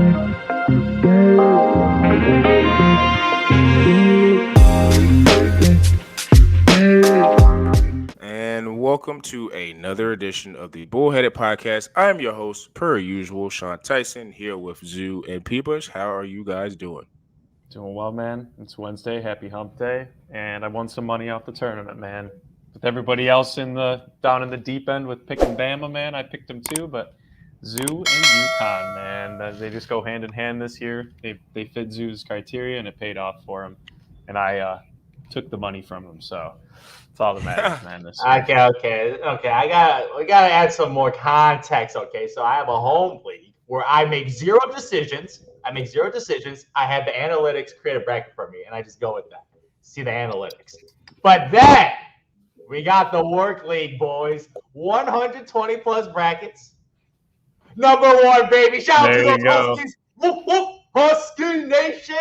And welcome to another edition of the Bullheaded Podcast. I am your host, per usual, Sean Tyson, here with Zoo and Peebush. How are you guys doing? Doing well, man. It's Wednesday. Happy hump day. And I won some money off the tournament, man. With everybody else down in the deep end with picking Bama, man, I picked them too. But Zoo and Uconn, man, they just go hand in hand this year. They fit Zoo's criteria, and it paid off for him. And I took the money from him, so it's all that matters, man. This year. Okay. We gotta add some more context. Okay, so I have a home league where I make zero decisions. I have the analytics create a bracket for me, and I just go with that. See the analytics. But then we got the work league, boys. 120 plus brackets. Number one, baby. Shout out to those Huskies. Whoop, whoop, Husky Nation.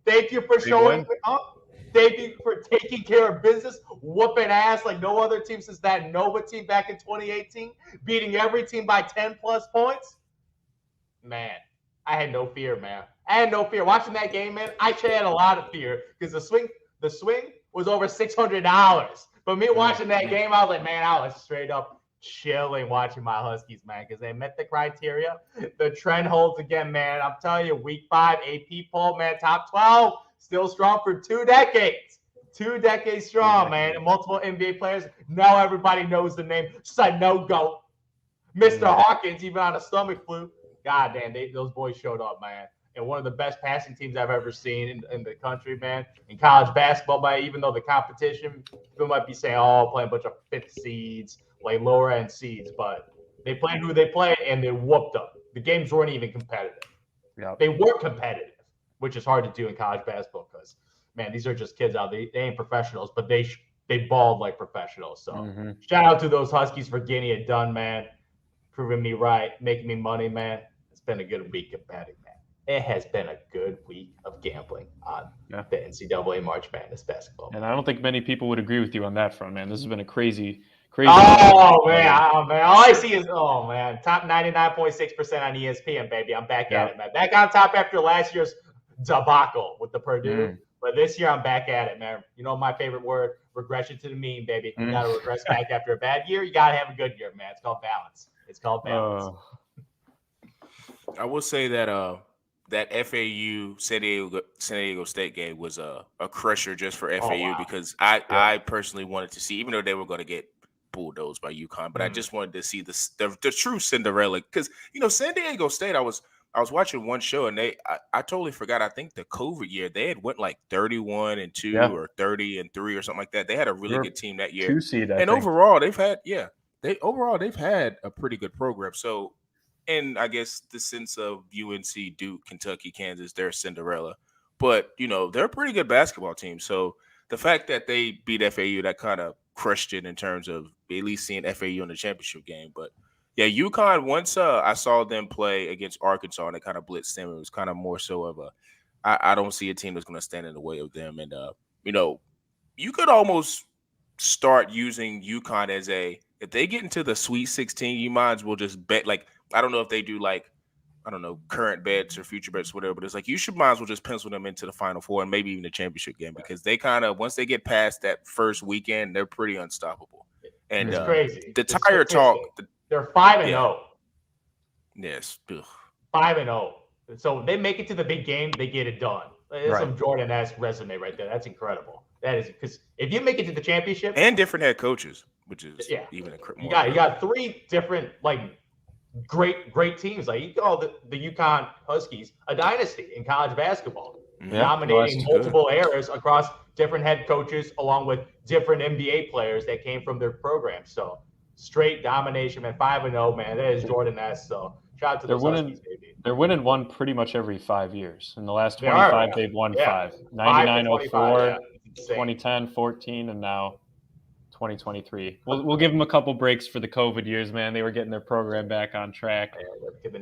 Thank you for showing up. Thank you for taking care of business, whooping ass like no other team since that Nova team back in 2018, beating every team by 10 plus points. Man, I had no fear, man. I had no fear. Watching that game, man, I actually had a lot of fear because the swing was over $600. But me watching that game, I was like, man, I was straight up chilling watching my Huskies, man, because they met the criteria. The trend holds again, man. I'm telling you, week 5 AP poll, man, top 12. Still strong for 2 decades. 2 decades strong, man. And multiple NBA players. Now everybody knows the name. Sanogo. Mr. Hawkins, even on a stomach flu. God damn, those boys showed up, man. And one of the best passing teams I've ever seen in the country, man. In college basketball, man, even though the competition, people might be saying, playing a bunch of 5th seeds, like lower-end seeds. But they played who they played, and they whooped them. The games weren't even competitive. Yep. They were competitive, which is hard to do in college basketball because, man, these are just kids out there. They ain't professionals, but they balled like professionals. So shout out to those Huskies for getting it done, man. Proving me right, making me money, man. It's been a good week of betting, man. It has been a good week of gambling on the NCAA March Madness basketball. And I don't think many people would agree with you on that front, man. This has been a crazy. Oh, man. All I see is, top 99.6% on ESPN, baby. I'm back at it, man. Back on top after last year's debacle with the Purdue. But this year, I'm back at it, man. You know my favorite word, regression to the mean, baby. You got to regress back after a bad year. You got to have a good year, man. It's called balance. I will say that that FAU San Diego State game was a crusher just for FAU because I personally wanted to see, even though they were going to get bulldozed by UConn, but I just wanted to see the true Cinderella because San Diego State. I was watching one show and I totally forgot. I think the COVID year they had went like 31-2 or 30-3 or something like that. They had a really good team that year. 2 seed, I think. Overall they've had they've had a pretty good program. So, and I guess the sense of UNC, Duke, Kentucky, Kansas, they're Cinderella, but they're a pretty good basketball team. So the fact that they beat FAU, that kind of crushed it in terms of at least seeing FAU in the championship game. But yeah, UConn, once I saw them play against Arkansas and it kind of blitzed them, it was kind of more so of I don't see a team that's going to stand in the way of them. And, you could almost start using UConn as if they get into the Sweet 16, you might as well just bet. Like, I don't know if they do current bets or future bets, whatever, but it's like you might as well just pencil them into the Final Four and maybe even the championship game because they kind of, once they get past that first weekend, they're pretty unstoppable. And it's crazy. The tire talk. They're 5-0. Yes. 5-0. So they make it to the big game, they get it done. That's some Jordan-esque resume right there. That's incredible. That is because if you make it to the championship and different head coaches, which is even you got 3 different great teams. Like you call the UConn Huskies a dynasty in college basketball, dominating multiple eras across different head coaches, along with different NBA players that came from their program. So straight domination, man. 5-0, man. That is Jordan-esque. So shout out to those Huskies, baby. They're winning one pretty much every 5 years. In the last 25, they've won 5. 99, 04, 2010, 14, and now 2023. We'll give them a couple breaks for the COVID years, man. They were getting their program back on track.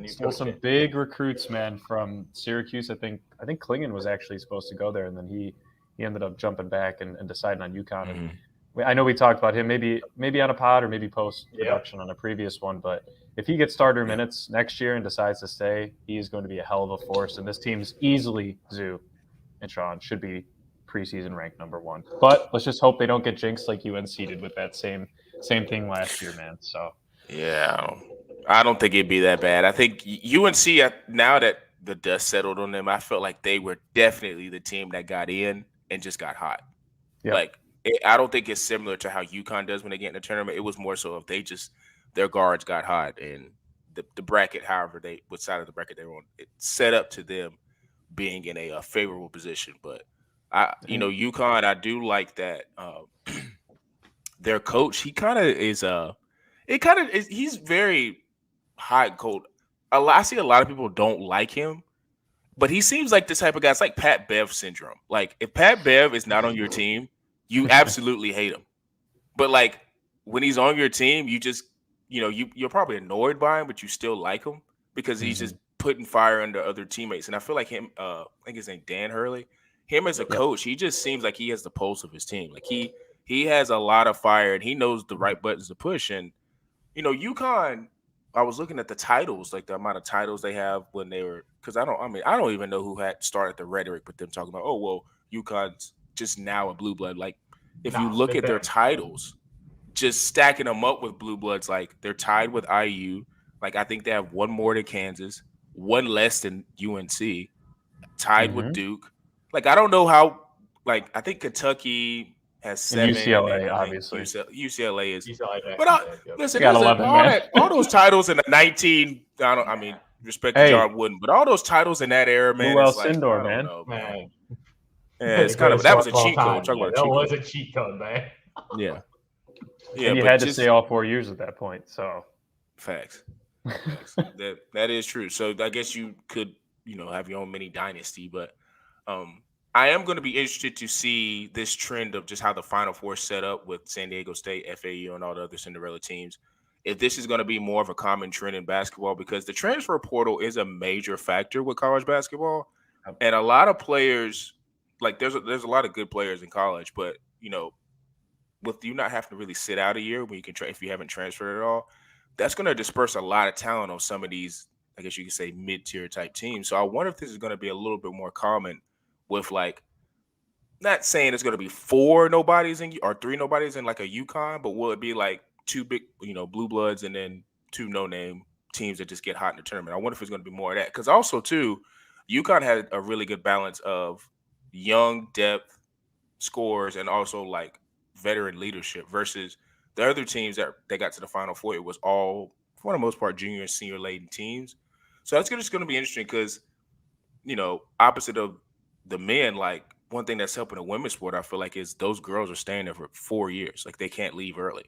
Still some big recruits, man, from Syracuse. I think Klingon was actually supposed to go there, and then he ended up jumping back and deciding on UConn. Mm-hmm. And I know we talked about him maybe on a pod or maybe post production on a previous one, but if he gets starter minutes next year and decides to stay, he is going to be a hell of a force. And this team's easily, Zoo and Sean, should be preseason ranked number 1. But let's just hope they don't get jinxed like UNC did with that same thing last year, man. So yeah, I don't think it'd be that bad. I think UNC, now that the dust settled on them, I felt like they were definitely the team that got in and just got hot. Yep. Like, I don't think it's similar to how UConn does when they get in the tournament. It was more so if they just their guards got hot and the bracket, however what side of the bracket they were on, it set up to them being in a favorable position. But UConn, I do like that their coach. He kind of is he's very hot and cold. I see a lot of people don't like him, but he seems like the type of guy. It's like Pat Bev syndrome. Like if Pat Bev is not on your team, you absolutely hate him. But like when he's on your team, you just you're probably annoyed by him, but you still like him because he's just putting fire under other teammates. And I feel like him, I think his name Dan Hurley. Him as a coach, he just seems like he has the pulse of his team. Like he has a lot of fire and he knows the right buttons to push. And UConn, I was looking at the titles, like the amount of titles they have when they were, because I don't even know who had started the rhetoric, but them talking about, oh well, UConn's just now a blue blood. Like if you look at their titles, just stacking them up with blue bloods, like they're tied with IU. Like I think they have one more than Kansas, one less than UNC, tied with Duke. Like I don't know how. Like I think Kentucky has 7. And UCLA, obviously. UCLA is. UCLA, but listen, got 11, all those titles in the 19. Respect to John Wooden, but all those titles in that era, man. Lou Alcindor, man. Man. Yeah, it's kind of that was a cheat code. That was a cheat code, man. Yeah. Yeah, and you had to stay all 4 years at that point. So facts. That is true. So I guess you could, have your own mini dynasty, but I am going to be interested to see this trend of just how the Final Four set up with San Diego State, FAU, and all the other Cinderella teams. If this is going to be more of a common trend in basketball, because the transfer portal is a major factor with college basketball, and a lot of players, like there's a lot of good players in college, but with you not having to really sit out a year when you can if you haven't transferred at all, that's going to disperse a lot of talent on some of these, I guess you could say, mid-tier type teams. So I wonder if this is going to be a little bit more common with, like, not saying it's going to be 4 nobodies or 3 nobodies in like a UConn, but will it be like 2 big, blue bloods and then 2 no-name teams that just get hot in the tournament? I wonder if it's going to be more of that. Because also, too, UConn had a really good balance of young depth scores and also like veteran leadership versus the other teams that they got to the Final Four. It was all, for the most part, junior and senior laden teams. So that's just going to be interesting because, opposite of the men, like one thing that's helping the women's sport, I feel like, is those girls are staying there for 4 years. Like they can't leave early.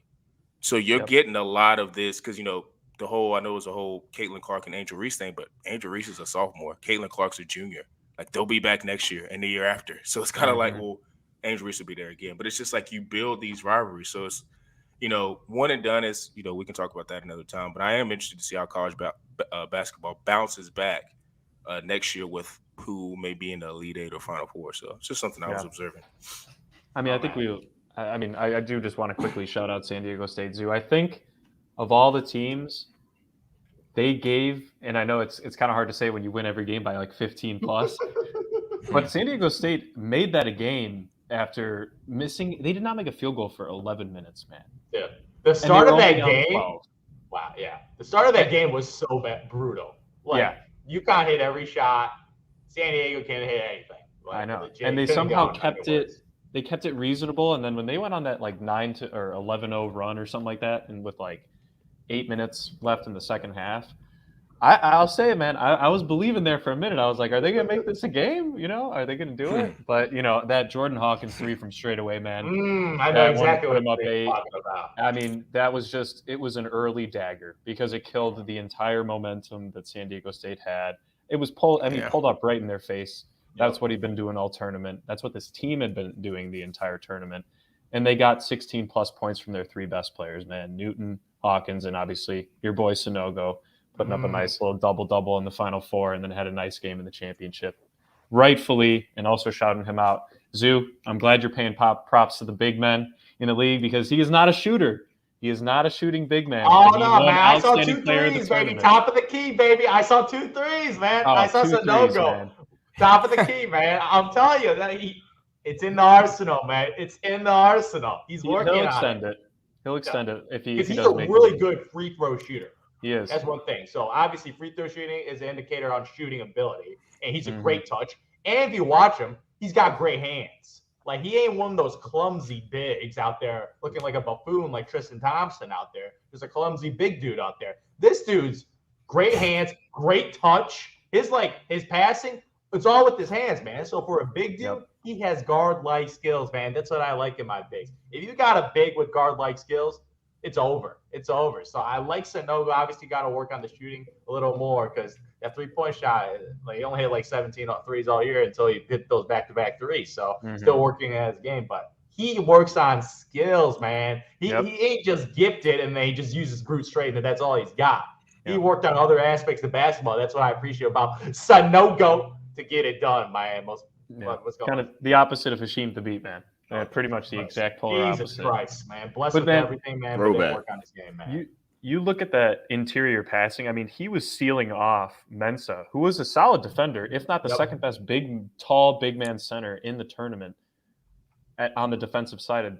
So you're getting a lot of this because, I know it was a whole Caitlin Clark and Angel Reese thing, but Angel Reese is a sophomore. Caitlin Clark's a junior. Like they'll be back next year and the year after. So it's kind of like, well, Angel Reese will be there again. But it's just like you build these rivalries. So it's, one and done is, we can talk about that another time. But I am interested to see how college basketball bounces back next year with who may be in the Elite Eight or Final Four. So it's just something I was observing. I mean, I do just want to quickly shout out San Diego State Zoo. I think of all the teams, they gave, and I know it's kind of hard to say when you win every game by like 15 plus, but San Diego State made that a game after missing. They did not make a field goal for 11 minutes, man. Yeah. The start of that game. Wow. Yeah. The start of that game was so brutal. Like, UConn hit every shot. San Diego can't hit anything. Like, I know. And they somehow kept it. They kept it reasonable. And then when they went on that like 9 or 11-0 run or something like that, and with like 8 minutes left in the second half, I'll say it, man. I was believing there for a minute. I was like, are they going to make this a game? Are they going to do it? But, that Jordan Hawkins 3 from straight away, man. I know exactly what you're talking about. I mean, it was an early dagger because it killed the entire momentum that San Diego State had. It was pulled up right in their face. That's what he'd been doing all tournament. That's what this team had been doing the entire tournament. And they got 16 plus points from their 3 best players, man. Newton, Hawkins, and obviously your boy Sonogo. Putting up a nice little double-double in the Final Four and then had a nice game in the championship. Rightfully, and also shouting him out. Zoo, I'm glad you're paying props to the big men in the league because he is not a shooter. He is not a shooting big man. Oh, He no, won man. I saw 2 outstanding player of the threes, baby. tournament. Top of the key, baby. I saw 2 threes, man. Oh, I saw 2 threes, Sanogo. man. Top of the key, man. I'm telling you, it's in the arsenal, man. It's in the arsenal. He's working He'll on extend it. He'll extend it if he he's does a make really good free throw shooter. He is. That's one thing. So obviously, free throw shooting is an indicator on shooting ability, and he's a great touch. And if you watch him, he's got great hands. Like, he ain't one of those clumsy bigs out there looking like a buffoon like Tristan Thompson out there. There's a clumsy big dude out there. This dude's great hands, great touch. His passing, it's all with his hands, man. So for a big dude, he has guard-like skills, man. That's what I like in my bigs. If you got a big with guard-like skills, it's over. It's over. So I like Sanogo. Obviously, got to work on the shooting a little more because that three-point shot, like, he only hit like 17 threes all year until he hit those back-to-back threes. So still working at his game, but he works on skills, man. He ain't just gifted and then he just uses brute strength and that's all he's got. He worked on other aspects of basketball. That's what I appreciate about Sanogo to get it done, man. What's going kind of the opposite of Hashim Thabit, man. Pretty much the exact polar opposite. Jesus Christ, man. Bless with everything, man. But they work on this game, man. You look at that interior passing. I mean, he was sealing off Mensah, who was a solid defender, if not the second best tall big man center in the tournament on the defensive side.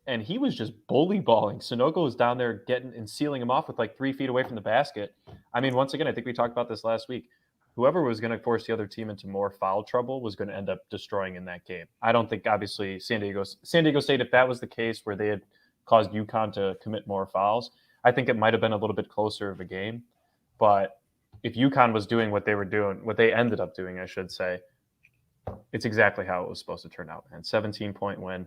And he was just bully balling. Sanogo was down there getting and sealing him off with like 3 feet away from the basket. I mean, once again, I think we talked about this last week. Whoever was going to force the other team into more foul trouble was going to end up destroying in that game. I don't think, obviously, San Diego State, if that was the case where they had caused UConn to commit more fouls, I think it might have been a little bit closer of a game. But if UConn was doing what they were doing, what they ended up doing, I should say, it's exactly how it was supposed to turn out. And 17-point win,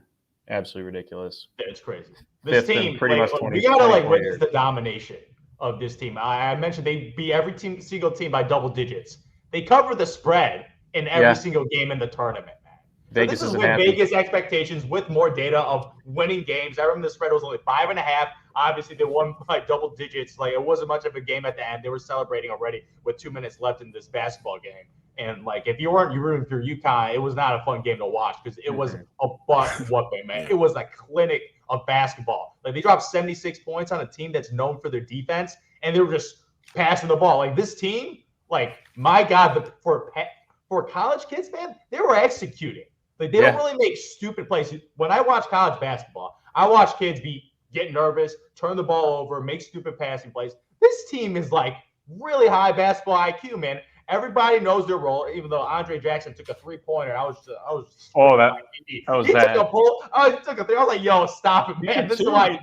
absolutely ridiculous. It's crazy. This team, pretty much 20. We gotta witness the domination of this team. I mentioned they beat every single team by double digits. They cover the spread in every single game in the tournament, man. Vegas so this is with Vegas expectations, with more data of winning games. I remember the spread was only 5.5. Obviously, they won by double digits. Like, it wasn't much of a game at the end. They were celebrating already with 2 minutes left in this basketball game. And, like, if you weren't rooting for UConn, it was not a fun game to watch because it was a butt whooping, man. It was a clinic of basketball. Like, they dropped 76 points on a team that's known for their defense, and they were just passing the ball. Like, this team, like, my God, for college kids, man, they were executing. Like, they don't really make stupid plays. When I watch college basketball, I watch kids get nervous, turn the ball over, make stupid passing plays. This team is, like, really high basketball IQ, man. Everybody knows their role, even though Andre Jackson took a three-pointer. I was he took a pull. He took a three. I was like, yo, stop it, man. This is why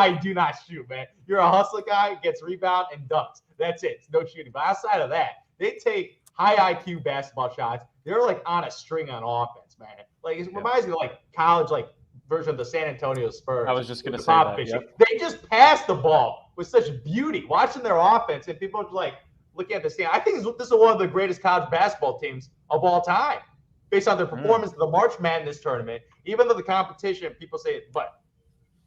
you do not shoot, man. You're a hustler guy, gets rebound and dunks. That's it. It's no shooting. But outside of that, they take high IQ basketball shots. They're like on a string on offense, man. Like, it reminds me of like college, like version of the San Antonio Spurs. I was just going to say that. Yep. They just pass the ball with such beauty. Watching their offense, and people are like looking at this team. I think this is one of the greatest college basketball teams of all time, based on their performance in the March Madness tournament. Even though the competition, people say it, but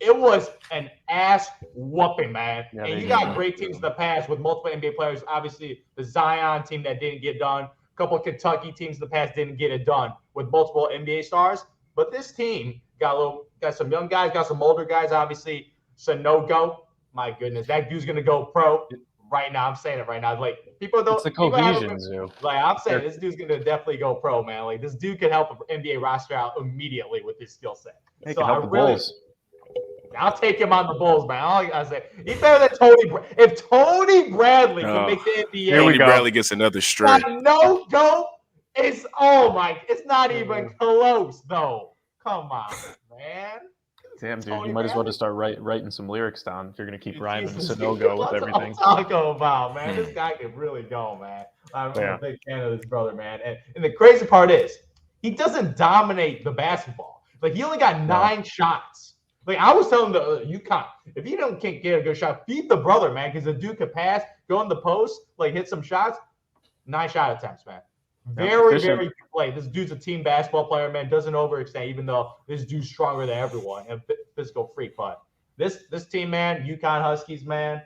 it was an ass whooping, man. Yeah, and you got great teams in the past with multiple NBA players. Obviously, the Zion team that didn't get done. A couple of Kentucky teams in the past didn't get it done with multiple NBA stars. But this team got some young guys, got some older guys. Obviously, Sanogo, my goodness, that dude's gonna go pro right now. I'm saying it right now. Like, people don't. It's the cohesion, Zoo. Like, I'm saying, this dude's gonna definitely go pro, man. Like, this dude can help an NBA roster out immediately with his skill set. So I really. I'll take him on the Bulls, man. All I gotta say, he's better than Tony. If Tony Bradley can make the NBA, Tony Bradley gets another strike. No go. It's it's not even close though. Come on, man. Damn, dude, you might as well just start writing some lyrics down if you're gonna keep rhyming Sanogo with everything. I'm talking about, man. This guy can really go, man. I'm a big fan of this brother, man. And the crazy part is, he doesn't dominate the basketball. Like, he only got 9 shots. Like, I was telling the UConn, if you can't get a good shot, feed the brother, man, because the dude could pass, go in the post, like, hit some shots. 9 shot attempts, man. Very good play. This dude's a team basketball player, man. Doesn't overextend, even though this dude's stronger than everyone and physical freak. But this team, man, UConn Huskies, man,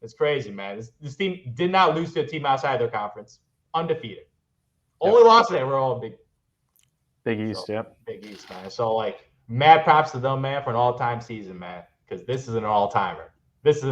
it's crazy, man. This team did not lose to a team outside their conference. Undefeated. Only lost they were all Big East, Big East, man. So, like, mad props to them, man, for an all-time season, man. because this is an all-timer. There's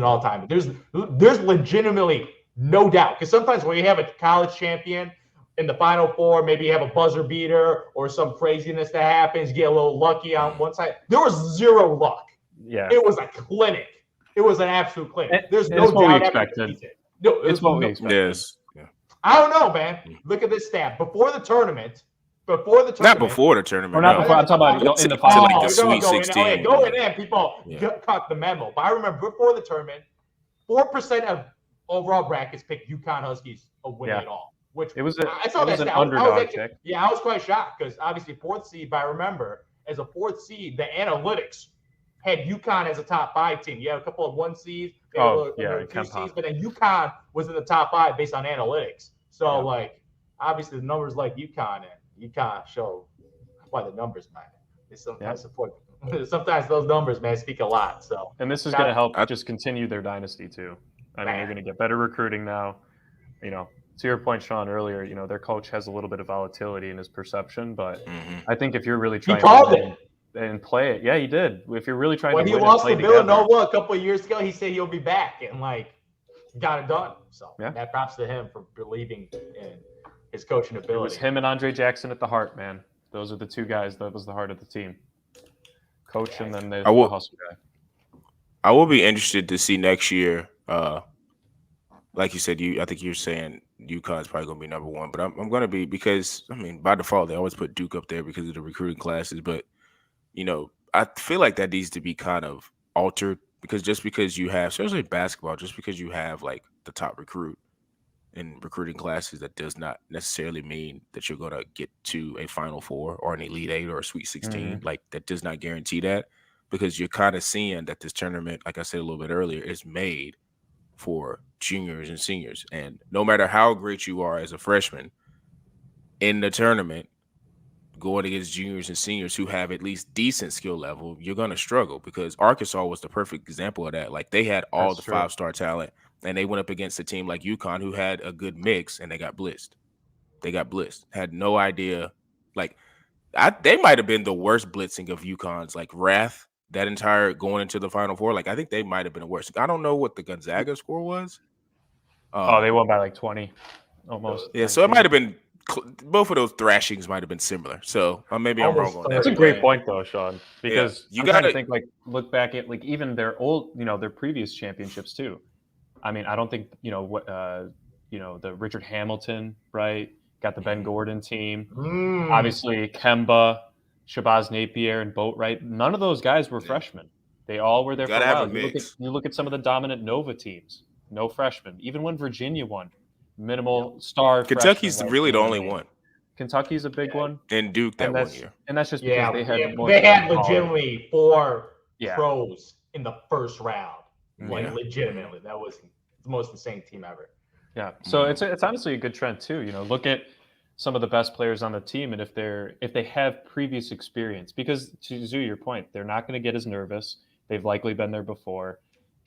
legitimately no doubt. Because sometimes when you have a college champion in the Final Four, maybe you have a buzzer beater or some craziness that happens, you get a little lucky on one side. There was zero luck. Yeah. It was a clinic. It was an absolute clinic. There's no it's what doubt. We expected. No, it's what we expected. Yes. Yeah. I don't know, man. Look at this stat. Before the tournament. Not before the tournament. Or not before. I'm talking about in the final. Like the Sweet 16. Going in, people caught the memo. But I remember before the tournament, 4% of overall brackets picked Uconn Huskies to win it all. Which it was I saw that an stat. underdog pick. Yeah, I was quite shocked because obviously 4th seed. But I remember as a 4th seed, the analytics had Uconn as a top 5 team. You had a couple of 1 seeds, 2 seeds, but then Uconn was in the top 5 based on analytics. So obviously the numbers like Uconn and Uconn show why the numbers matter. They sometimes support. Sometimes those numbers, man, speak a lot. So, and this is going to help just continue their dynasty too. I mean, you're going to get better recruiting now. To your point, Sean, earlier, their coach has a little bit of volatility in his perception, but I think if you're really trying to and play it, he did. If you're really trying to win, when he lost to Villanova a couple of years ago, he said he'll be back and got it done. So that props to him for believing in his coaching ability. It was him and Andre Jackson at the heart, man. Those are the 2 guys. That was the heart of the team. Coach and then the hustle guy. I will be interested to see next year. Like you said, I think you're saying UConn's probably going to be number 1, but I'm going to be because by default they always put Duke up there because of the recruiting classes. But I feel like that needs to be kind of altered because just because you have, especially basketball, just because you have like the top recruit in recruiting classes, that does not necessarily mean that you're going to get to a Final Four or an Elite 8 or a Sweet 16. Like that does not guarantee that because you're kind of seeing that this tournament, like I said a little bit earlier, is made for juniors and seniors. And no matter how great you are as a freshman in the tournament, going against juniors and seniors who have at least decent skill level, you're going to struggle because Arkansas was the perfect example of that. Like they had all the 5-star talent. And they went up against a team like UConn who had a good mix, and they got blitzed. Had no idea. Like, they might have been the worst blitzing of UConn's wrath that entire going into the Final Four. Like, I think they might have been the worst. I don't know what the Gonzaga score was. They won by 20, almost. Yeah, so it might have been both of those thrashings might have been similar. So maybe I'm wrong on that. That's a great point, though, Sean. Because you got to think look back at even their old, their previous championships too. I mean, I don't think, the Richard Hamilton, right? Got the Ben Gordon team. Obviously, Kemba, Shabazz Napier, and Boatwright. None of those guys were freshmen. They all were there for a while. You look at some of the dominant Nova teams. No freshmen. Even when Virginia won, minimal star. Kentucky's really the only one. Kentucky's a big one. And Duke that 1 year. And that's just because they had more. They had legitimately 4 pros in the first round. Legitimately, that was the most insane team ever. Yeah, so it's honestly a good trend too. Look at some of the best players on the team, and if they have previous experience, because to your point, they're not going to get as nervous. They've likely been there before.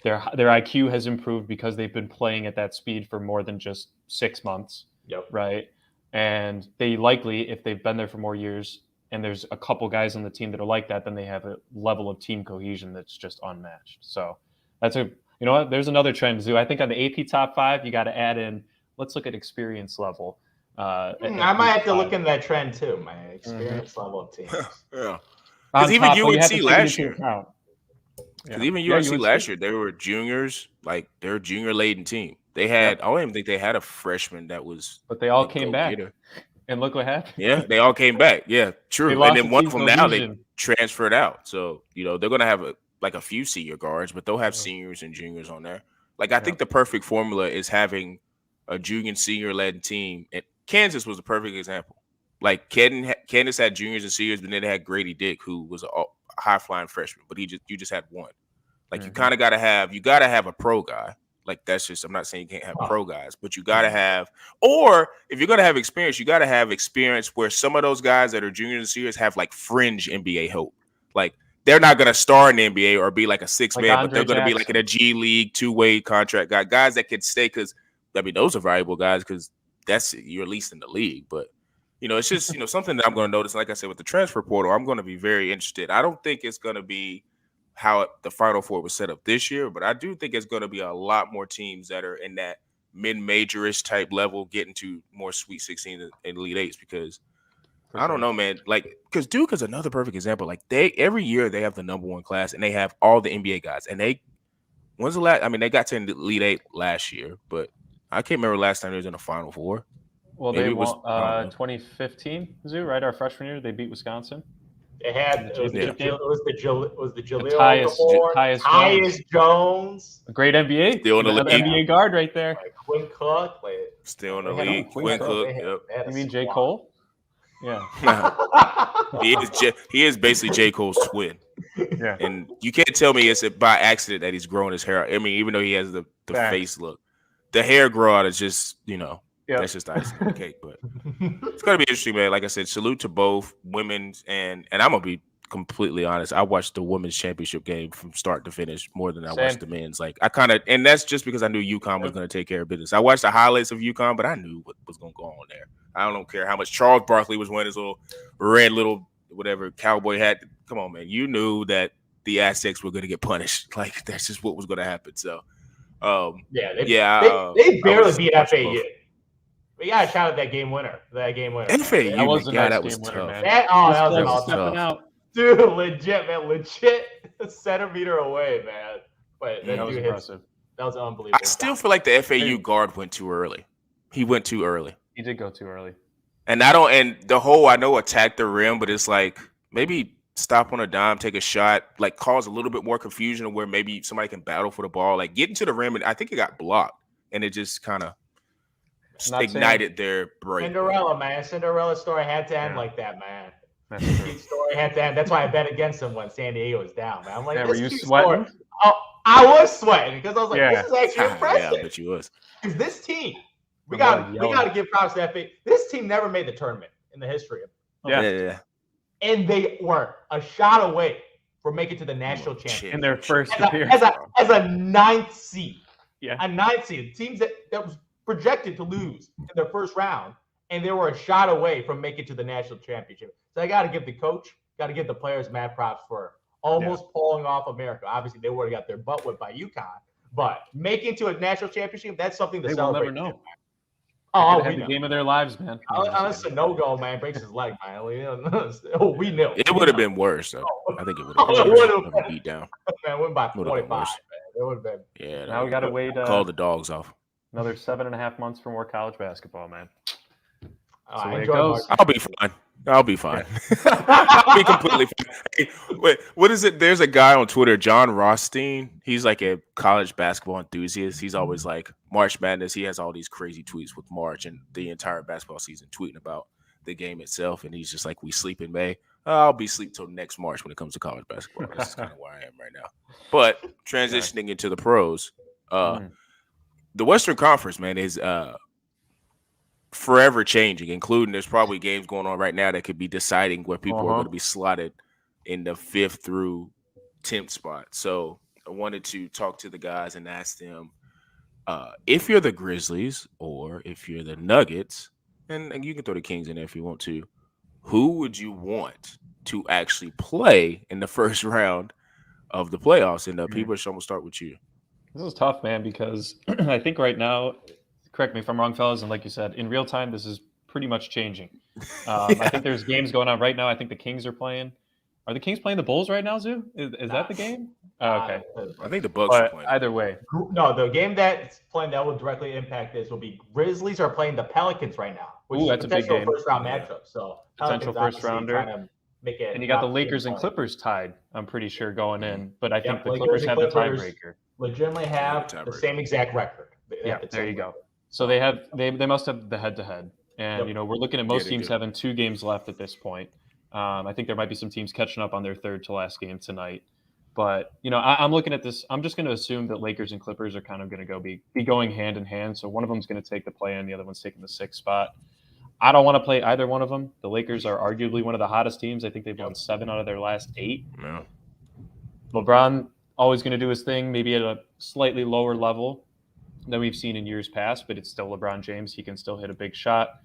Their IQ has improved because they've been playing at that speed for more than just 6 months. Yep. Right, and they likely, if they've been there for more years, and there's a couple guys on the team that are like that, then they have a level of team cohesion that's just unmatched. So that's there's another trend, Zoo. I think on the AP top 5, you got to add in, let's look at experience level. I might have to look into that trend too, my experience level of teams. Yeah. Because even UNC last year. Because even UNC last year, they were juniors, they're a junior-laden team. They had, I don't even think they had a freshman that was. But they all came back. And look what happened. Yeah, they all came back. Yeah, true. And then one from now, they transferred out. So, they're going to have a few senior guards, but they'll have seniors and juniors on there. I think the perfect formula is having a junior and senior-led team. And Kansas was a perfect example. Kansas had juniors and seniors, but then they had Grady Dick, who was a high-flying freshman, but you just had one. You kind of got to have a pro guy. That's just, I'm not saying you can't have pro guys, but you got to have, or if you're going to have experience, you got to have experience where some of those guys that are juniors and seniors have fringe NBA hope. They're not going to star in the NBA or be a 6-man, but they're going to be in a G League 2-way contract guy, guys that can stay because, those are valuable guys because you're at least in the league. But, it's just, something that I'm going to notice. Like I said, with the transfer portal, I'm going to be very interested. I don't think it's going to be how the Final Four was set up this year, but I do think it's going to be a lot more teams that are in that mid-majorish type level getting to more Sweet 16 and Elite Eights because I don't know, man. Like, because Duke is another perfect example. Like, every year they have the number one class and they have all the NBA guys. And when's the last? I mean, they got to the Elite Eight last year, but I can't remember last time they was in the Final Four. Well, maybe they won 2015, Zoo, right? Our freshman year, they beat Wisconsin. They had it was the Tyus Jones. A great NBA. Still in the league. NBA guard right there. Like Quinn Cook. Still in the league. Quinn Cook. Yep. You mean J. Cole? Yeah. He is basically J. Cole's twin. Yeah. And you can't tell me it's by accident that he's growing his hair out. I mean, even though he has the face look, the hair grow out is just, that's just icing on the cake. But it's going to be interesting, man. Like I said, salute to both women's and I'm going to be completely honest. I watched the women's championship game from start to finish more than I watched the men's. Like and that's just because I knew UConn was going to take care of business. I watched the highlights of UConn, but I knew what was going to go on there. I don't care how much Charles Barkley was wearing his little red whatever cowboy hat. Come on, man. You knew that the Aztecs were going to get punished. Like, that's just what was going to happen. So, they barely beat FAU. We got to shout out that game winner. FAU, that was a nice that was game tough. winner, man. That was tough. Dude, legit a centimeter away, man. But that was impressive. That was unbelievable. I still feel like the FAU guard went too early. He went too early. He did go too early. And the whole, I know, attack the rim, but it's like maybe stop on a dime, take a shot, like cause a little bit more confusion of where maybe somebody can battle for the ball, like getting to the rim. And I think it got blocked and it just kind of ignited their break. Cinderella story had to end like that, man. Story had to end. That's why I bet against him when San Diego was down, man. I'm like, were you sweating? I was sweating because I was like, this is actually impressive. Yeah, I bet you was. Because this team, we got to give props to that. This team never made the tournament in the history of Yeah. And they were a shot away from making it to the national championship in their first appearance as a ninth seed. Yeah, a ninth seed. Teams that was projected to lose in their first round, and they were a shot away from making it to the national championship. So I got to give the coach, got to give the players mad props for almost pulling off America. Obviously, they would have got their butt whipped by UConn, but making it to a national championship, that's something to celebrate. Will never know. We the game of their lives, man. Unless Sanogo, man, breaks his leg, man. We knew. It would have been worse, though. I think it would have been beat down. Man, went by 25, man. It would have been. Yeah. Now we got to wait. Call the dogs off. Another 7.5 months for more college basketball, man. So it goes. I'll be fine. I'll be completely fine. Hey, wait, what is it? There's a guy on Twitter, John Rothstein. He's like a college basketball enthusiast. He's always like March Madness. He has all these crazy tweets with March and the entire basketball season tweeting about the game itself. And he's just like, we sleep in May. I'll be asleep till next March when it comes to college basketball. That's kind of where I am right now. But transitioning into the pros, the Western Conference, man, is forever changing, including there's probably games going on right now that could be deciding where people are going to be slotted in the 5th through 10th spot. So I wanted to talk to the guys and ask them if you're the Grizzlies or if you're the Nuggets, and you can throw the Kings in there if you want to, who would you want to actually play in the first round of the playoffs? And people, I'm going to start with you. This is tough, man, because I think right now, correct me if I'm wrong, fellas, and like you said, in real time, this is pretty much changing. I think there's games going on right now. I think the Kings are playing. Are the Kings playing the Bulls right now, Zoo? Is that the game? Okay. I think the Bucks are playing. Either way. No, the game that's playing that will directly impact this will be Grizzlies are playing the Pelicans right now, which is that's a big game. First-round matchup. So potential first-rounder. And you got the Lakers and Clippers tied, I'm pretty sure, going in. But I think the Clippers have the tiebreaker. Legitimately have the same exact record. Yeah, there you go. So they must have the head-to-head. And, we're looking at most teams having 2 games left at this point. I think there might be some teams catching up on their third-to-last game tonight. But, I'm looking at this. I'm just going to assume that Lakers and Clippers are kind of going to be going hand in hand. So one of them is going to take the play-in, the other one's taking the 6th spot. I don't want to play either one of them. The Lakers are arguably one of the hottest teams. I think they've won 7 out of their last 8. Yeah. LeBron always going to do his thing, maybe at a slightly lower level than we've seen in years past, but it's still LeBron James. He can still hit a big shot,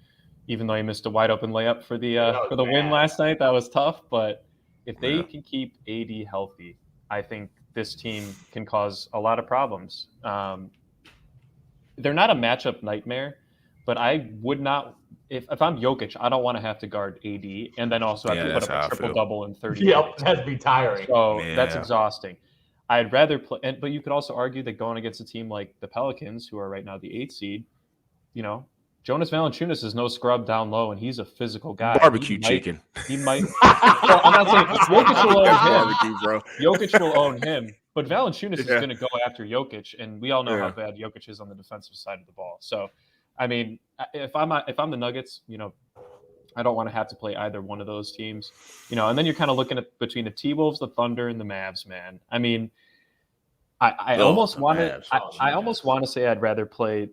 even though he missed a wide open layup for the win last night. That was tough, but if they can keep AD healthy, I think this team can cause a lot of problems. They're not a matchup nightmare, but I would not. If I'm Jokic, I don't want to have to guard AD and then also have to put up a triple-double in 30 minutes. That'd be tiring. So that's exhausting. I'd rather play, but you could also argue that going against a team like the Pelicans, who are right now the 8th seed, Jonas Valanciunas is no scrub down low, and he's a physical guy. Barbecue chicken. He might. Well, I'm not saying Jokic will own him. Barbecue, bro. Jokic will own him, but Valanciunas is going to go after Jokic, and we all know how bad Jokic is on the defensive side of the ball. So, I mean, if I'm the Nuggets, I don't want to have to play either one of those teams, and then you're kind of looking at between the T-Wolves, the Thunder, and the Mavs, man. I mean, I almost want to say I'd rather play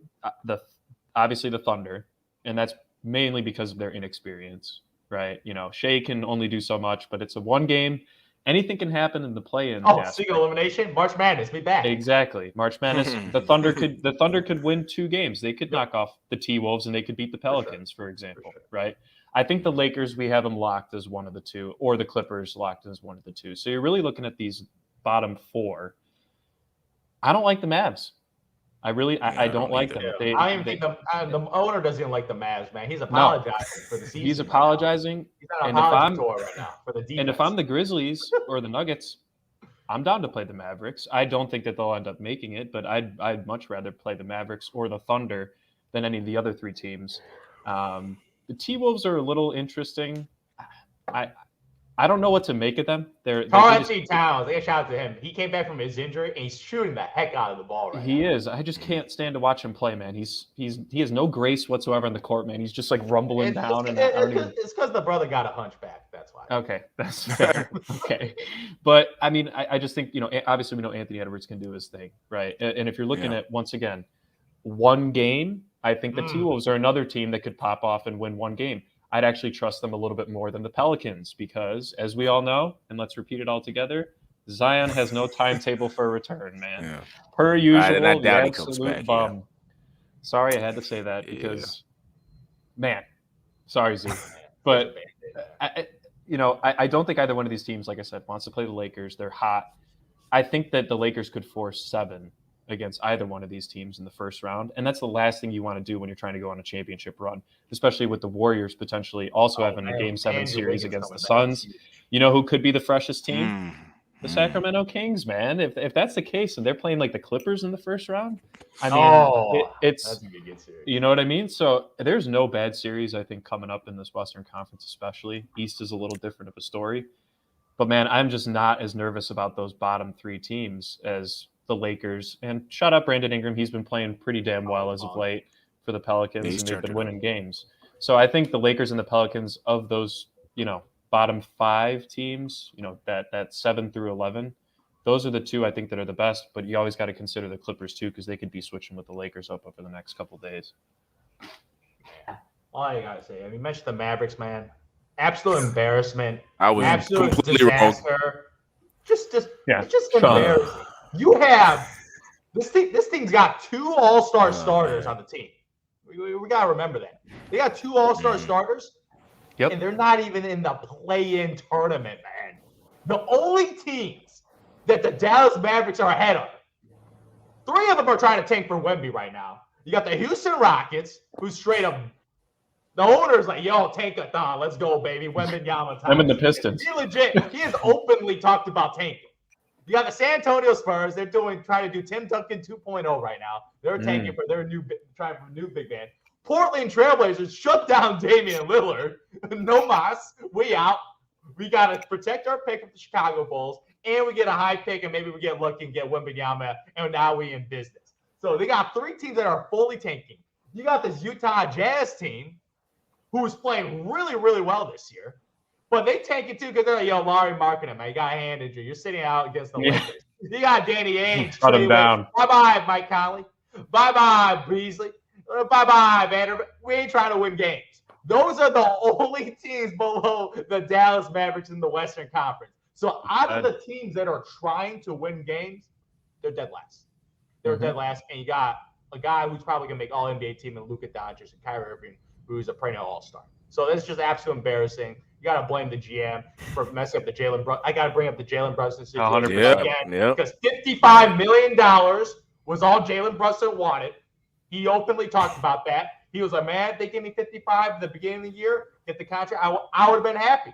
obviously the Thunder, and that's mainly because of their inexperience, right? Shea can only do so much, but it's a one game. Anything can happen in the play-in. Single elimination, March Madness, be back. Exactly, March Madness. The Thunder could win 2 games. They could knock off the T-Wolves, and they could beat the Pelicans, for example, right? I think the Lakers, we have them locked as one of the 2, or the Clippers locked as one of the 2. So you're really looking at these bottom 4. I don't like the Mavs. I don't like them. I even think the owner doesn't like the Mavs, man. He's apologizing for the season. He's apologizing. He's on an apology tour right now for the defense. And if I'm the Grizzlies or the Nuggets, I'm down to play the Mavericks. I don't think that they'll end up making it, but I'd much rather play the Mavericks or the Thunder than any of the other 3 teams. The T-Wolves are a little interesting. I don't know what to make of them. Karl-Anthony Towns, they got shout out to him. He came back from his injury and he's shooting the heck out of the ball right now. He is. I just can't stand to watch him play, man. He has no grace whatsoever on the court, man. He's just like rumbling down. It's because the brother got a hunchback. That's why. Okay, that's fair. Okay, but I mean, I just think obviously we know Anthony Edwards can do his thing, right? And if you're looking at once again, one game, I think the T-Wolves are another team that could pop off and win one game. I'd actually trust them a little bit more than the Pelicans because, as we all know, and let's repeat it all together, Zion has no timetable for a return, man. Yeah. Per usual, the absolute bum. Yeah. Sorry, I had to say that because, man, sorry, Z. But, I don't think either one of these teams, like I said, wants to play the Lakers. They're hot. I think that the Lakers could force 7 against either one of these teams in the first round. And that's the last thing you want to do when you're trying to go on a championship run, especially with the Warriors potentially also having a Game 7 series against the Suns. You know who could be the freshest team? The Sacramento Kings, man. If that's the case and they're playing like the Clippers in the first round, I mean, it's a good series. You know what I mean? So there's no bad series, I think, coming up in this Western Conference especially. East is a little different of a story. But, man, I'm just not as nervous about those bottom 3 teams as the Lakers. And shout out Brandon Ingram. He's been playing pretty damn well as of late for the Pelicans, and they've been winning games. So I think the Lakers and the Pelicans, of those, bottom 5 teams, that 7 through 11, those are the 2 I think that are the best. But you always got to consider the Clippers too, because they could be switching with the Lakers up over the next couple of days. All you got to say, you mentioned the Mavericks, man. Absolute embarrassment. I was absolute completely disaster. Wrong. Just embarrassing. You have this team's got 2 all-star starters on the team. We gotta remember that. They got 2 all-star starters, and they're not even in the play-in tournament, man. The only teams that the Dallas Mavericks are ahead of, 3 of them are trying to tank for Wemby right now. You got the Houston Rockets, who's straight up. The owner's like, yo, tank-a-thon. Let's go, baby. Wembanyama time. I'm in the Pistons. He has openly talked about tanking. You got the San Antonio Spurs. They're trying to do Tim Duncan 2.0 right now. They're tanking for their new big man. Portland Trailblazers shut down Damian Lillard. No mas. We out. We got to protect our pick of the Chicago Bulls, and we get a high pick, and maybe we get lucky and get Wembanyama, and now we in business. So they got 3 teams that are fully tanking. You got this Utah Jazz team, who's playing really, really well this year. But they tank it too because they're like, yo, Larry Markkinen, man, you got a hand injury. You're sitting out against the Lakers. You got Danny Ainge. Shut him down. Bye-bye, Mike Conley. Bye-bye, Beasley. Bye-bye, Vanderbilt. We ain't trying to win games. Those are the only teams below the Dallas Mavericks in the Western Conference. So out of the teams that are trying to win games, they're dead last. They're dead last. And you got a guy who's probably going to make all-NBA team in Luka Doncic and Kyrie Irving, who's a perennial all-star. So that's just absolutely embarrassing. You got to blame the GM for messing up the Jalen Brunson. I got to bring up the Jalen Brunson situation 100%. again because $55 million was all Jalen Brunson wanted. He openly talked about that. He was like, man, if they give me 55 at the beginning of the year, get the contract, I would have been happy.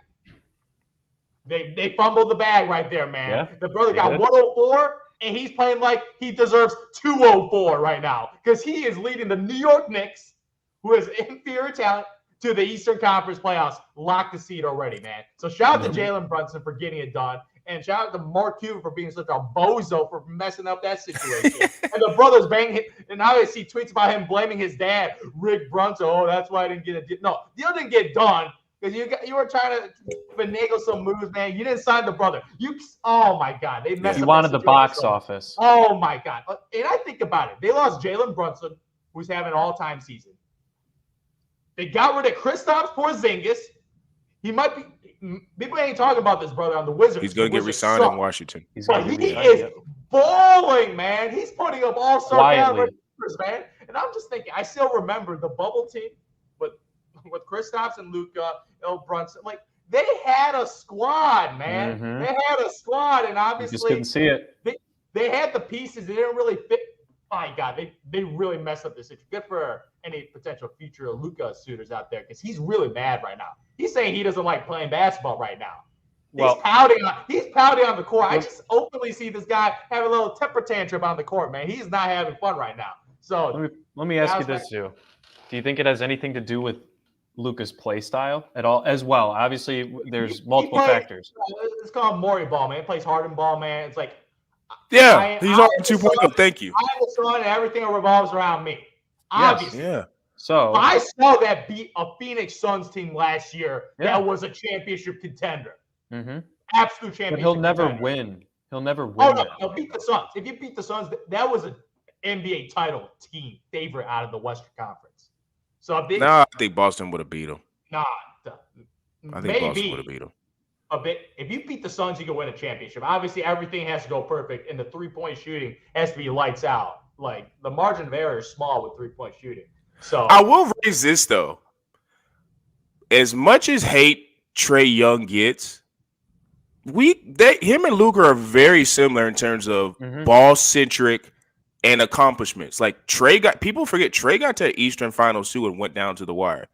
They fumbled the bag right there, man. Yeah, the brother got 104, and he's playing like he deserves 204 right now because he is leading the New York Knicks, who has inferior talent, to the Eastern Conference playoffs. Lock the seed already, man. So shout out to Jalen Brunson for getting it done. And shout out to Mark Cuban for being such a bozo for messing up that situation. And the brothers banging it. And now I see tweets about him blaming his dad, Rick Brunson. Oh, that's why I didn't get it. No, deal didn't get done because you were trying to finagle some moves, man. You didn't sign the brother. Oh, my God. They messed up. You wanted the box office. Oh, my God. And I think about it. They lost Jalen Brunson, who's having an all-time season. They got rid of Kristaps Porzingis. He might be. People ain't talking about this brother on the Wizards. He's going to get re-signed in Washington. But he is balling, man. He's putting up all-star numbers, man. And I'm just thinking, I still remember the bubble team with Kristaps and Luka, Brunson. Like, they had a squad, man. Mm-hmm. They had a squad, and obviously you just couldn't see it. They had the pieces. They didn't really fit. My God, they really messed up this situation. Good for any potential future Luka suitors out there because he's really mad right now. He's saying he doesn't like playing basketball right now. He's pouting on the court. I just openly see this guy have a little temper tantrum on the court, man. He's not having fun right now. So let me ask you this too: do you think it has anything to do with Luka's play style at all as well? Obviously, there's multiple factors. It's called Maury ball, man. He plays Harden ball, man. It's like. Yeah, he's on 2.0. Thank you. I'm the son, and everything revolves around me. Obviously. Yeah. So I saw that beat a Phoenix Suns team last year that was a championship contender. Mm-hmm. Absolute championship. But he'll never contender. win. He'll never win. Oh, no, he'll beat the Suns. If you beat the Suns, that was an NBA title team favorite out of the Western Conference. So if they, I think Boston would have beat him. Nah. I think Boston would have beat him. A bit. If you beat the Suns, you can win a championship. Obviously, everything has to go perfect, and the three-point shooting has to be lights out. Like, the margin of error is small with three-point shooting. So I will raise this though. As much as hate Trae Young gets, him and Luka are very similar in terms of ball-centric and accomplishments. Like people forget Trae got to Eastern Finals too and went down to the wire.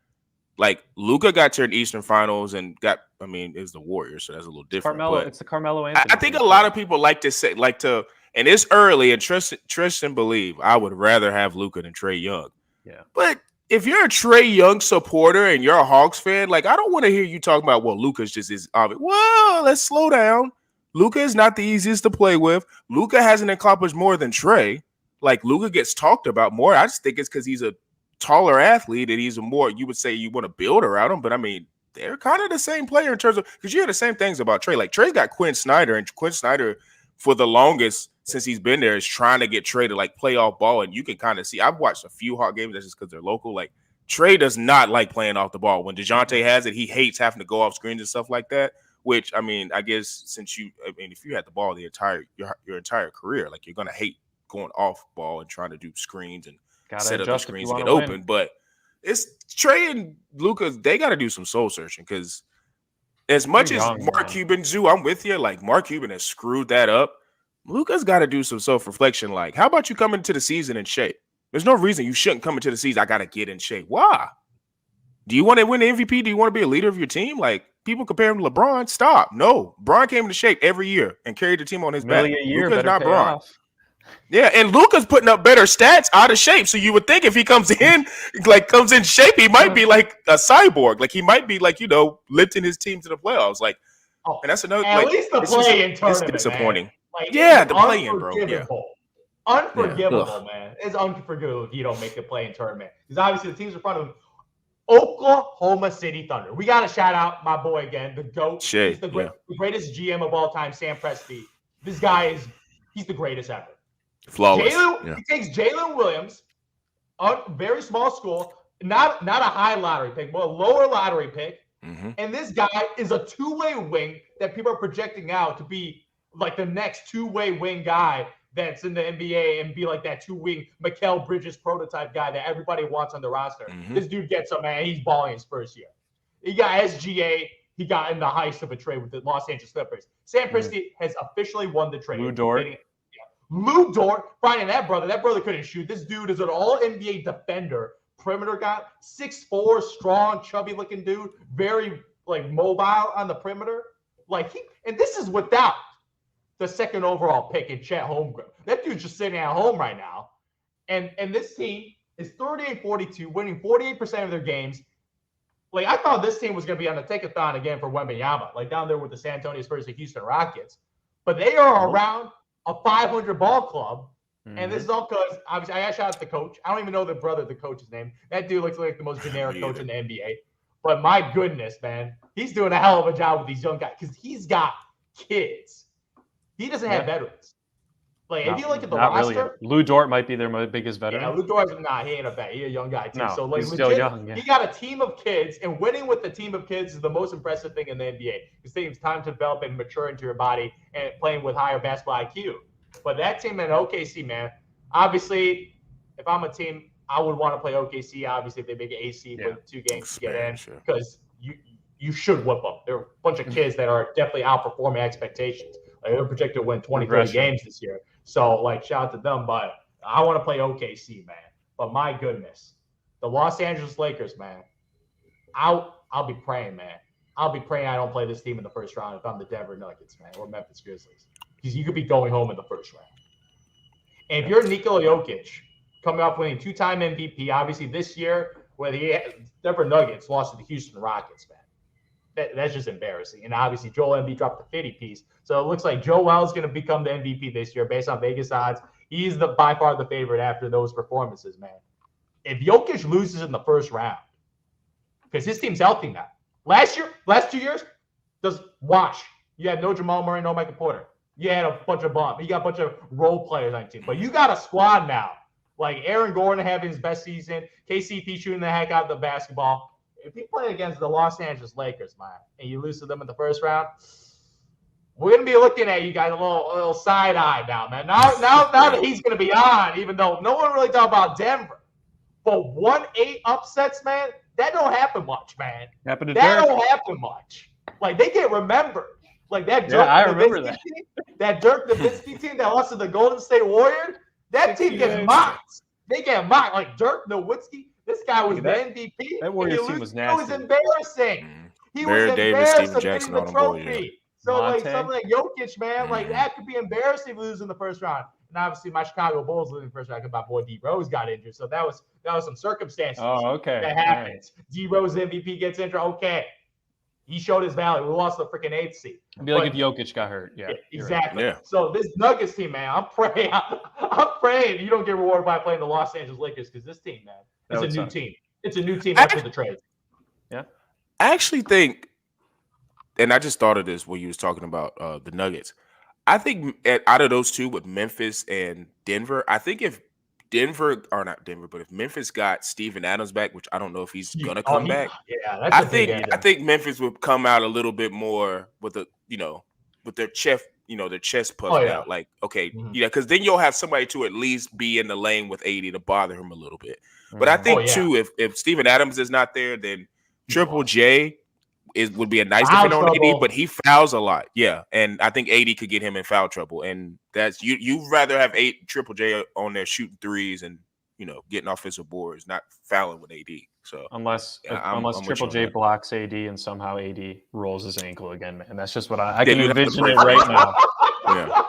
Like Luka got to an Eastern Finals and it's the Warriors, so that's a little different. It's the Carmelo Anthony. I think a lot of people like to say, and it's early, and trust and believe, I would rather have Luka than Trae Young. Yeah. But if you're a Trae Young supporter and you're a Hawks fan, like I don't want to hear you talk about, well, Luka's just is obvious. Well, let's slow down. Luka is not the easiest to play with. Luka hasn't accomplished more than Trae. Like Luka gets talked about more. I just think it's because he's a taller athlete and he's a more, you would say you want to build around him, but I mean, they're kind of the same player in terms of, because you hear the same things about Trae. Like Trae's got Quinn Snyder, and Quinn Snyder for the longest since he's been there is trying to get Trae to like play off ball, and you can kind of see. I've watched a few Hawk games. That's just because they're local. Like Trae does not like playing off the ball. When DeJounte has it, he hates having to go off screens and stuff like that. Which I mean, I guess if you had the ball your entire career, like you're gonna hate going off ball and trying to do screens and set up the screens to get open. But it's Trae and Luka, they got to do some soul searching because as much as Mark Cuban do, I'm with you. Like Mark Cuban has screwed that up. Luka's got to do some self-reflection. Like, how about you come into the season in shape? There's no reason you shouldn't come into the season. I got to get in shape. Why? Do you want to win the MVP? Do you want to be a leader of your team? Like, people compare him to LeBron. Stop. No. Bron came into shape every year and carried the team on his back. Luka's not Bron. Yeah, and Luka's putting up better stats out of shape. So you would think if he comes in shape, he might be like a cyborg. Like he might be like, lifting his team to the playoffs. Like, and that's another. At least the play-in tournament. It's disappointing. Man. Like, the play-in, bro. Yeah. Unforgivable, man. It's unforgivable if you don't make the play-in tournament. Because obviously the teams in front of him, Oklahoma City Thunder. We got to shout out my boy again, the GOAT. He's the greatest GM of all time, Sam Presti. This guy he's the greatest ever. Flawless. He takes Jalen Williams, a very small school, not a high lottery pick, but a lower lottery pick. Mm-hmm. And this guy is a two-way wing that people are projecting out to be like the next two-way wing guy that's in the NBA and be like that two-wing Mikal Bridges prototype guy that everybody wants on the roster. Mm-hmm. This dude gets him, man. He's balling his first year. He got SGA. he got in the heist of a trade with the Los Angeles Clippers. Sam Presti has officially won the trade. Lou Dort. Lou Dort, finding that brother couldn't shoot. This dude is an all-NBA defender, perimeter guy, 6'4", strong, chubby-looking dude, very mobile on the perimeter. And this is without the second overall pick in Chet Holmgren. That dude's just sitting at home right now. And this team is 38-42, winning 48% of their games. I thought this team was going to be on the take-a-thon again for Wembanyama, down there with the San Antonio Spurs and Houston Rockets. But they are around a 500 ball club. And this is all because, obviously, I got to shout out the coach. I don't even know the coach's name. That dude looks like the most generic coach in the NBA. But my goodness, man, he's doing a hell of a job with these young guys because he's got kids. He doesn't have veterans. If you look at the roster, really. Lou Dort might be their biggest veteran. Yeah, Lou Dort's he ain't a vet. He's a young guy too. No, so he's still young. Yeah. He got a team of kids, and winning with the team of kids is the most impressive thing in the NBA. Because it takes time to develop and mature into your body and playing with higher basketball IQ. But that team in OKC, man, obviously, if I'm a team, I would want to play OKC. Obviously, if they make an AC with 2 games to get in, because you should whip them. They're a bunch of kids that are definitely outperforming expectations. They're projected to win 20, 30 games this year. So, shout out to them. But I want to play OKC, man. But my goodness, the Los Angeles Lakers, man, I'll be praying, man. I'll be praying I don't play this team in the first round if I'm the Denver Nuggets, man, or Memphis Grizzlies. Because you could be going home in the first round. And if you're Nikola Jokic, coming off winning 2-time MVP, obviously this year, where the Denver Nuggets lost to the Houston Rockets, man. That's just embarrassing. And obviously, Joel Embiid dropped the 50 piece. So it looks like Joel is going to become the MVP this year based on Vegas odds. He's by far the favorite after those performances, man. If Jokic loses in the first round, because his team's healthy now. Last 2 years, just wash. You had no Jamal Murray, no Michael Porter. You had a bunch of bump. You got a bunch of role players on your team. But you got a squad now. Aaron Gordon having his best season. KCP shooting the heck out of the basketball. If you play against the Los Angeles Lakers, man, and you lose to them in the first round, we're going to be looking at you guys a little side-eye now, man. Now that he's going to be on, even though no one really talked about Denver. But 1-8 upsets, man, that don't happen much, man. Happened to that Dirk. Don't happen much. They get remembered. That Dirk I remember that. Team, that Dirk Nowitzki team that lost to the Golden State Warriors, that team gets mocked. They get mocked. Dirk Nowitzki, this guy was the MVP. That Warriors team was nasty. It was embarrassing. He Barry was Davis, embarrassed Steven Jackson getting the trophy. So, something like Jokic, man, that could be embarrassing losing the first round. And obviously, my Chicago Bulls losing the first round because my boy D Rose got injured. So that was some circumstances. That happens. Right. D Rose MVP gets injured. Okay. He showed his value. We lost the freaking 8th seed. It'd be like if Jokic got hurt. Yeah, exactly. Right. Yeah. So this Nuggets team, man, I'm praying you don't get rewarded by playing the Los Angeles Lakers because this team, man, it's a new team. It's a new team after the trade. Yeah. I actually think, and I just thought of this when you was talking about the Nuggets. I think out of those two with Memphis and Denver, I think if if Memphis got Steven Adams back, which I don't know if he's gonna come back. Yeah, I think Memphis would come out a little bit more with with their chest, their chest puffed out. Because then you'll have somebody to at least be in the lane with AD to bother him a little bit. But I think too, if Steven Adams is not there, then Triple J would be a nice defender on AD, but he fouls a lot. Yeah, and I think AD could get him in foul trouble, and that's you'd rather have Triple J on there shooting threes and getting offensive boards, not fouling with AD. So unless Triple J blocks AD and somehow AD rolls his ankle again, man, that's just what I can envision it right now. Yeah.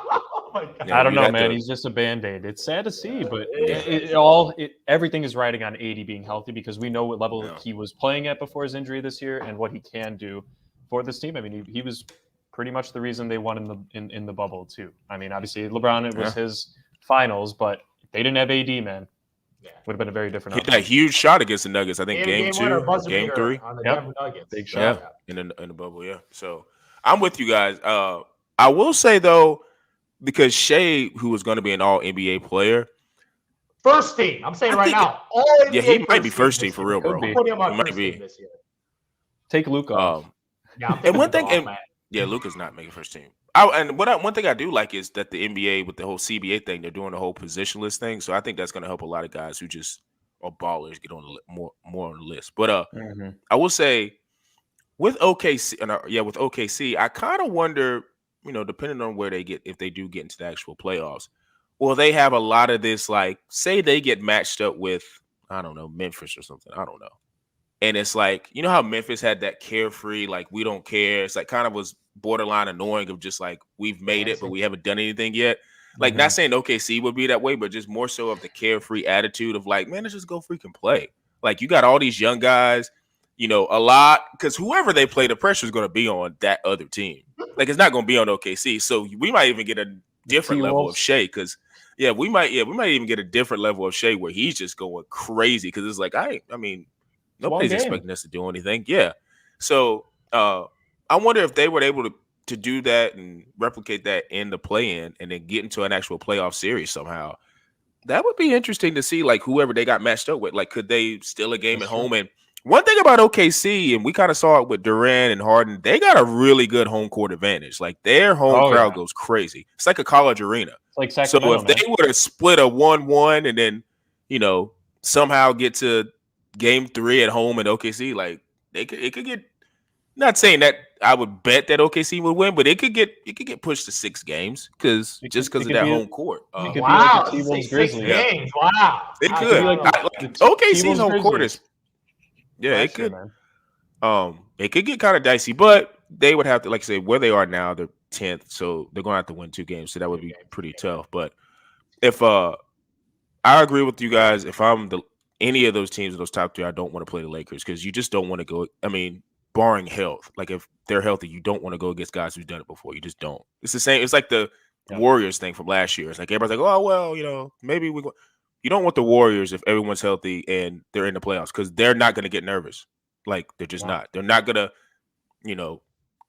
I don't know, man. He's just a Band-Aid. It's sad to see, but everything is riding on AD being healthy because we know what level he was playing at before his injury this year and what he can do for this team. I mean, he was pretty much the reason they won in the bubble too. I mean, obviously LeBron, it was his finals, but if they didn't have AD, man, would have been a very different outcome. He had a huge shot against the Nuggets. I think game 2, game 3. On the Denver Nuggets. Big shot. In the bubble, So I'm with you guys. I will say though, because Shea, who was going to be an all-NBA player. First team. I'm saying now. All NBA he might be first team for real, bro. Put him on first team this year. Take Luka off. And one thing, Luka's not making first team. One thing I do like is that the NBA, with the whole CBA thing, they're doing the whole positionless thing. So I think that's going to help a lot of guys who just are ballers get on more on the list. But I will say, with OKC, I kind of wonder, depending on where they get, if they do get into the actual playoffs, will they have a lot of this, like, say they get matched up with, I don't know, Memphis or something. I don't know. And it's like, you know how Memphis had that carefree, like, we don't care. It's like kind of was borderline annoying of just like, we've made it, but we haven't done anything yet. Like, not saying OKC would be that way, but just more so of the carefree attitude of like, man, let's just go freaking play. Like, you got all these young guys, a lot, because whoever they play, the pressure is going to be on that other team. Like, it's not going to be on OKC. So we might even get a different level of Shea because, we might even get a different level of Shea where he's just going crazy because it's like, nobody's expecting us to do anything. Yeah. So I wonder if they were able to do that and replicate that in the play-in and then get into an actual playoff series somehow. That would be interesting to see, like, whoever they got matched up with. Like, could they steal a game at home? And one thing about OKC, and we kind of saw it with Durant and Harden, they got a really good home court advantage. Like, their home crowd goes crazy. It's like a college arena. It's like Sacramento, so if they would have split a 1-1 and then, somehow get to Game 3 at home in OKC, like, it could get, not saying that I would bet that OKC would win, but it could get pushed to 6 games because of that home court. Wow, like 6 games. Wow, it could. OKC's home court is. Yeah, it could. It could get kind of dicey, but they would have to, like I say, where they are now, they're 10th, so they're going to have to win 2 games. So that would be pretty tough. But if I agree with you guys, if I'm any of those teams in those top 3, I don't want to play the Lakers because you just don't want to go. I mean, barring health, like if they're healthy, you don't want to go against guys who've done it before. You just don't. It's the same. It's like the Warriors thing from last year. It's like everybody's like, oh well, maybe we. You don't want the Warriors if everyone's healthy and they're in the playoffs because they're not going to get nervous. Like they're just not. They're not going to,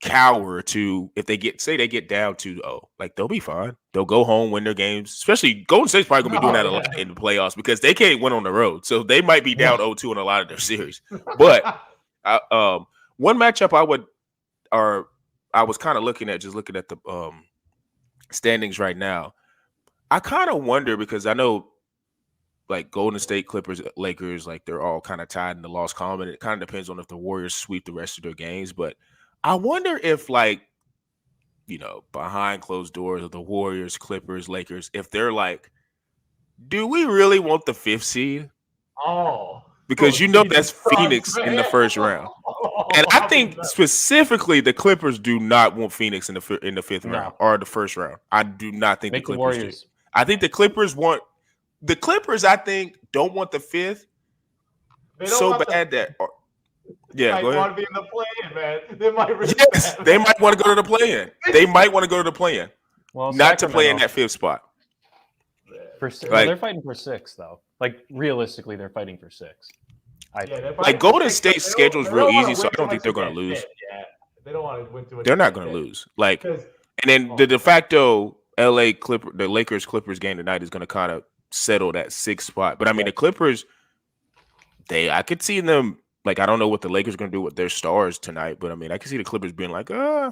cower to if they get down 2-0. Like they'll be fine. They'll go home, win their games. Especially Golden State's probably going to be doing that a lot in the playoffs because they can't win on the road. So they might be down 0-2 in a lot of their series. But one matchup I was kind of looking at the standings right now. I kind of wonder because I know like Golden State, Clippers, Lakers, like they're all kind of tied in the loss column, and it kind of depends on if the Warriors sweep the rest of their games. But I wonder if, like, behind closed doors of the Warriors, Clippers, Lakers, if they're like, do we really want the 5th seed? Oh, because that's Phoenix in the first round, and I think specifically the Clippers do not want Phoenix in the 5th round or the first round. I do not think the Clippers do. I think the Clippers want. The Clippers, I think, don't want the 5th so bad that. Go ahead. Want to be in the play-in, man. They might. Yes, they might want to go to the play-in. They might want to go to the play-in, not to play in that 5th spot. They're fighting for 6, though. Like realistically, they're fighting for 6. Like Golden State's schedule is real easy, so I don't think they're going to lose. Yeah, they don't want to win too much. They're not going to lose. Like, and then the de facto the Lakers Clippers game tonight is going to kind of settle that 6th spot. But I mean, the Clippers, I could see them, like, I don't know what the Lakers are going to do with their stars tonight, but I mean, I can see the Clippers being like, I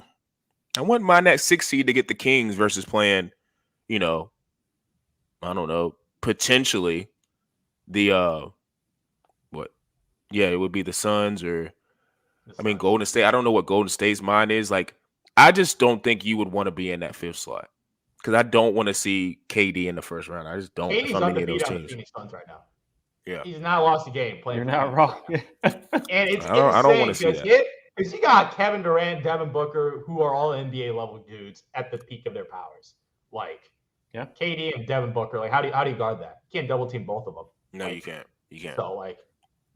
wouldn't mind that 6th seed to get the Kings versus playing, I don't know, potentially the, it would be the Suns or, Golden State. I don't know what Golden State's mind is. Like, I just don't think you would want to be in that 5th slot. Because I don't want to see KD in the first round. I just don't. KD's undefeated on the Phoenix Suns right now. Yeah, he's not lost a game playing. You're not wrong. And it's I don't want to see that because you got Kevin Durant, Devin Booker, who are all NBA level dudes at the peak of their powers. Like, KD and Devin Booker. Like, how do you guard that? You can't double team both of them. No, you can't. You can't. So like,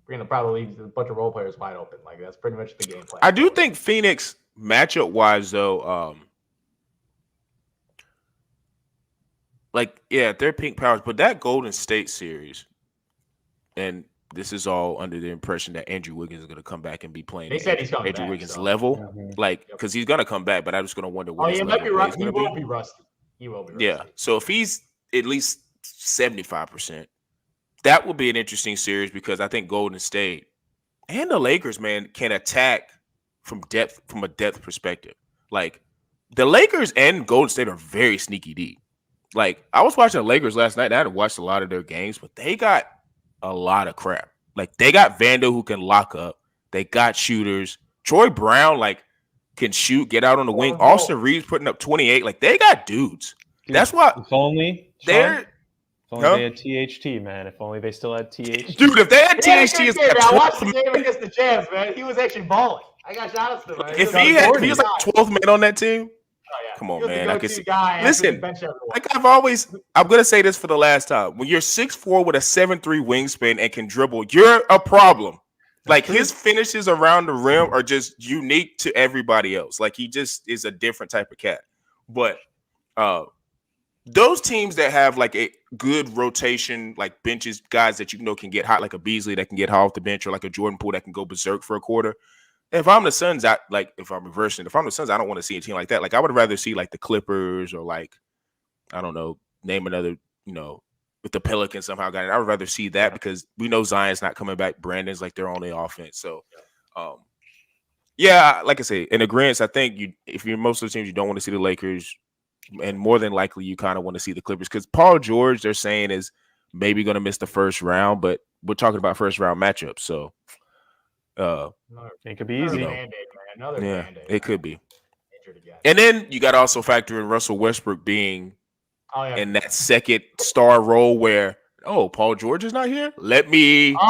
we're gonna probably leave a bunch of role players wide open. Like, that's pretty much the game plan. I do think Phoenix matchup wise though. They're peak powers, but that Golden State series, and this is all under the impression that Andrew Wiggins is going to come back and be playing. They said he's coming Andrew back, Wiggins level, because he's going to come back. But I'm just going to wonder what. He might be rusty. He will be rusty. Yeah. So if he's at least 75%, that will be an interesting series because I think Golden State and the Lakers, man, can attack from a depth perspective. Like the Lakers and Golden State are very sneaky deep. Like, I was watching the Lakers last night. I hadn't watched a lot of their games, but they got a lot of crap. Like, they got Vando who can lock up. They got shooters. Troy Brown can shoot, get out on the wing. Austin Reeves putting up 28. Like they got dudes. Dude, that's why if only they're. If only they had THT, man. If only they still had THT. Dude, if they had THT, I watched the game against the Jazz, man. He was actually balling. I got shout outs to him. If he was like 12th man on that team, come on, man. I can see. Listen, I'm gonna say this for the last time. When you're 6'4" with a 7'3" wingspan and can dribble, you're a problem. Like his finishes around the rim are just unique to everybody else. Like he just is a different type of cat. But those teams that have like a good rotation, like benches, guys that can get hot, like a Beasley that can get hot off the bench, or like a Jordan Poole that can go berserk for a quarter. If I'm the Suns, if I'm the Suns, I don't want to see a team like that. Like I would rather see like the Clippers or like, I don't know, name another, with the Pelicans somehow got it. I would rather see that because we know Zion's not coming back. Brandon's like their only offense. So, like I say, in agreement, I think if you're most of the teams, you don't want to see the Lakers, and more than likely you kind of want to see the Clippers because Paul George, they're saying, is maybe going to miss the first round, but we're talking about first round matchups. So, it could be easy. It could be. And then you got to also factor in Russell Westbrook being in that second star role where, Paul George is not here. Let me get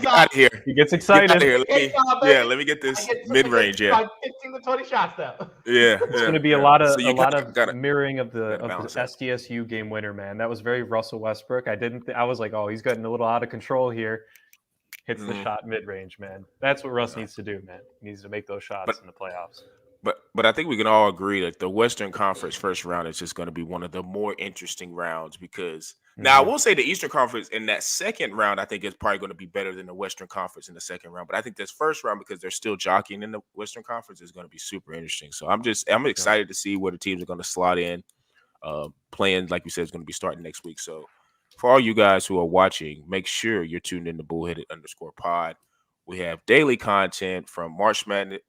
out of here. He gets excited. Let me get this mid range. 15 to 20 shots though. It's going to be a lot of mirroring of the SDSU game winner, man. That was very Russell Westbrook. I was like, he's getting a little out of control here. Hits the shot mid-range, man. That's what Russ needs to do, man. He needs to make those shots in the playoffs. But I think we can all agree that the Western Conference first round is just going to be one of the more interesting rounds because now I will say the Eastern Conference in that second round, I think is probably going to be better than the Western Conference in the second round. But I think this first round, because they're still jockeying in the Western Conference, is going to be super interesting. So I'm excited to see where the teams are going to slot in. Playing, like we said, is going to be starting next week. So for all you guys who are watching, make sure you're tuned in to Bullheaded_pod. We have daily content from March Madness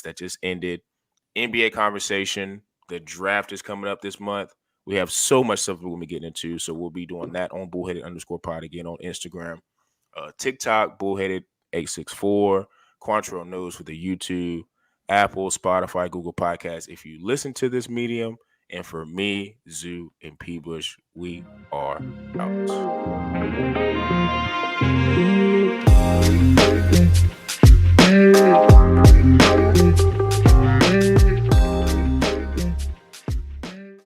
that just ended, NBA conversation. The draft is coming up this month. We have so much stuff we're going to be getting into, so we'll be doing that on Bullheaded_pod again on Instagram, TikTok, Bullheaded864, Quantrill News for the YouTube, Apple, Spotify, Google Podcasts. If you listen to this medium. And for me, Zoo, and P. Bush, we are out.